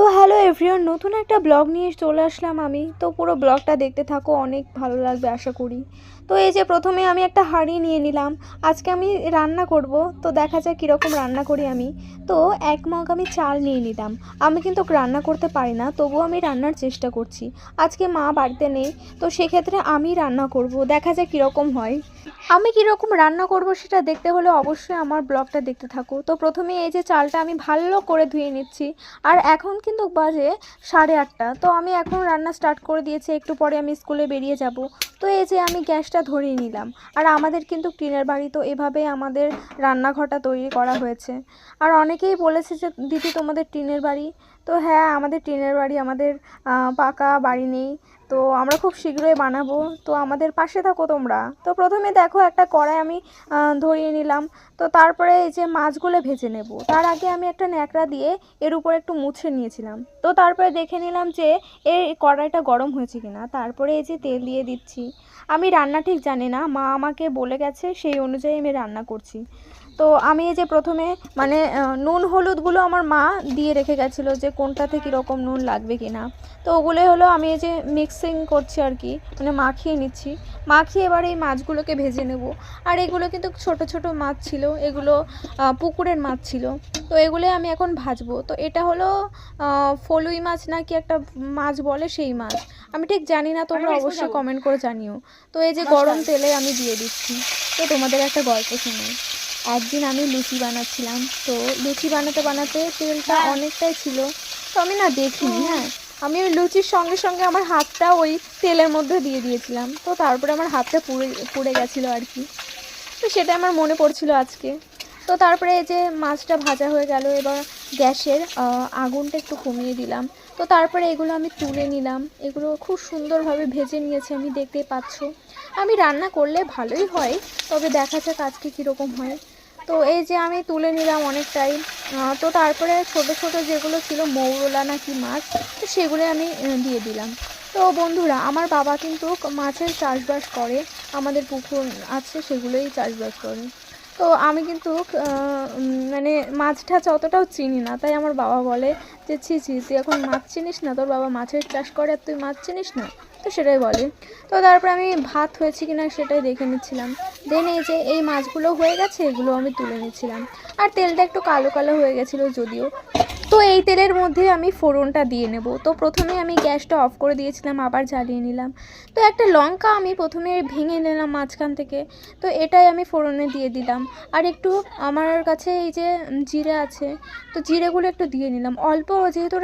তো hello everyone, নতুন একটা ব্লগ নিয়ে চলে আসলাম আমি। তো পুরো ব্লগটা দেখতে থাকো, অনেক ভালো লাগবে আশা করি। তো এই যে প্রথমে আমি একটা হাঁড়ি নিয়ে নিলাম। আজকে আমি রান্না করব, তো দেখা যাক কীরকম রান্না করি আমি। তো 1 মগ আমি চাল নিয়ে নিলাম। আমি কিন্তু রান্না করতে পারি না, তবুও আমি রান্নার চেষ্টা করছি। আজকে মা বাড়িতে নেই, তো সেক্ষেত্রে আমি রান্না করব, দেখা যাক কীরকম হয়। আমি কীরকম রান্না করব সেটা দেখতে হলে অবশ্যই আমার ব্লগটা দেখতে থাকো। তো প্রথমে এই যে চালটা আমি ভালো করে ধুয়ে নিচ্ছি। আর এখন কিন্তু বাজে 8:30। তো আমি এখন রান্না স্টার্ট করে দিয়েছি, একটু পরে আমি স্কুলে বেরিয়ে যাব। তো এই যে আমি গ্যাসটা ধরিয়ে নিলাম। আর আমাদের কিন্তু টিনের বাড়ি, তো এভাবেই আমাদের রান্নাঘরটা তৈরি করা হয়েছে। আর অনেকেই বলেছে যে দিদি তোমাদের টিনের বাড়ি। তো হ্যাঁ, আমাদের টিনের বাড়ি, আমাদের পাকা বাড়ি নেই। তো আমরা খুব শীঘ্রই বানাবো, তো আমাদের পাশে থাকো তোমরা। তো প্রথমে দেখো একটা কড়াই আমি ধরিয়ে নিলাম। তো তারপরে এই যে মাছগুলো ভেজে নেব, তার আগে আমি একটা ন্যাকড়া দিয়ে এর উপর একটু মুছে নিয়েছিলাম। তো তারপরে দেখে নিলাম যে এই কড়াইটা গরম হয়েছে কিনা। তারপরে এই যে তেল দিয়ে দিচ্ছি। আমি রান্না ঠিক জানি না, মা আমাকে বলে গেছে, সেই অনুযায়ী আমি রান্না করছি। তো আমি এই যে প্রথমে মানে নুন হলুদগুলো আমার মা দিয়ে রেখে গেছিলো, যে কোনটাতে কীরকম নুন লাগবে কি না। তো ওগুলোই হলো আমি এই যে মিক্সিং করছি আর কি, মানে মাখিয়ে নিচ্ছি। মাখিয়ে এবার এই মাছগুলোকে ভেজে নেব। আর এগুলো কিন্তু ছোট ছোট মাছ ছিল, এগুলো পুকুরের মাছ ছিল। তো এগুলোই আমি এখন ভাজবো। তো এটা হলো ফলুই মাছ নাকি একটা মাছ বলে, সেই মাছ আমি ঠিক জানি না, তোমরা অবশ্যই কমেন্ট করে জানিও। তো এই যে গরম তেলে আমি দিয়ে দিচ্ছি। তো তোমাদের একটা গল্প শোনাই। একদিন আমি লুচি বানাচ্ছিলাম। তো লুচি বানাতে বানাতে তেলটা অনেকটাই ছিল। তো আমি না দেখিনি, হ্যাঁ, আমি ওই লুচির সঙ্গে সঙ্গে আমার হাতটা ওই তেলের মধ্যে দিয়ে দিয়েছিলাম। তো তারপরে আমার হাতটা পুড়ে গেছিলো আর কি। তো সেটা আমার মনে পড়ছিল আজকে। তো তারপরে এই যে মাছটা ভাজা হয়ে গেল, এবার গ্যাসের আগুনটা একটু কমিয়ে দিলাম। তো তারপরে এগুলো আমি তুলে নিলাম। এগুলো খুব সুন্দরভাবে ভেজে নিয়েছি, আমি দেখতেই পাচ্ছ। আমি রান্না করলে ভালোই হয়, তবে দেখা যাক আজকে কীরকম হয়। তো এই যে আমি তুলে নিলাম অনেকটাই। তো তারপরে ছোট ছোট যেগুলো ছিল মৌরলা নাকি মাছ, তো সেগুলো আমি দিয়ে দিলাম। তো বন্ধুরা, আমার বাবা কিন্তু মাছের চাষবাস করে, আমাদের পুকুর আছে, সেগুলোই চাষবাস করে। তো আমি কিন্তু মানে মাছ টাছ অতটাও চিনি না, তাই আমার বাবা বলে যে ছি ছি, তুই এখন মাছ চিনিস না, তোর বাবা মাছের চাষ করে আর তুই মাছ চিনিস না। তো সেটাই বলে। তো তারপরে আমি ভাত হয়েছে কিনা সেটাই দেখে নিচ্ছিলাম। দেন এই যে এই মাছগুলো হয়ে গেছে, এগুলো আমি তুলে নিচ্ছিলাম। আর তেলটা একটু কালো কালো হয়ে গেছিলো যদিও। তো এই তেলের মধ্যে আমি ফোড়নটা দিয়ে নেব। তো প্রথমে আমি গ্যাসটা অফ করে দিয়েছিলাম, আবার জ্বালিয়ে নিলাম। তো একটা লঙ্কা আমি প্রথমে ভেঙে নিলাম মাঝখান থেকে। তো এটাই আমি ফোড়নে দিয়ে দিলাম। আর একটু আমার কাছে এই যে জিরে আছে, তো জিরেগুলো একটু দিয়ে নিলাম অল্প, যেহেতু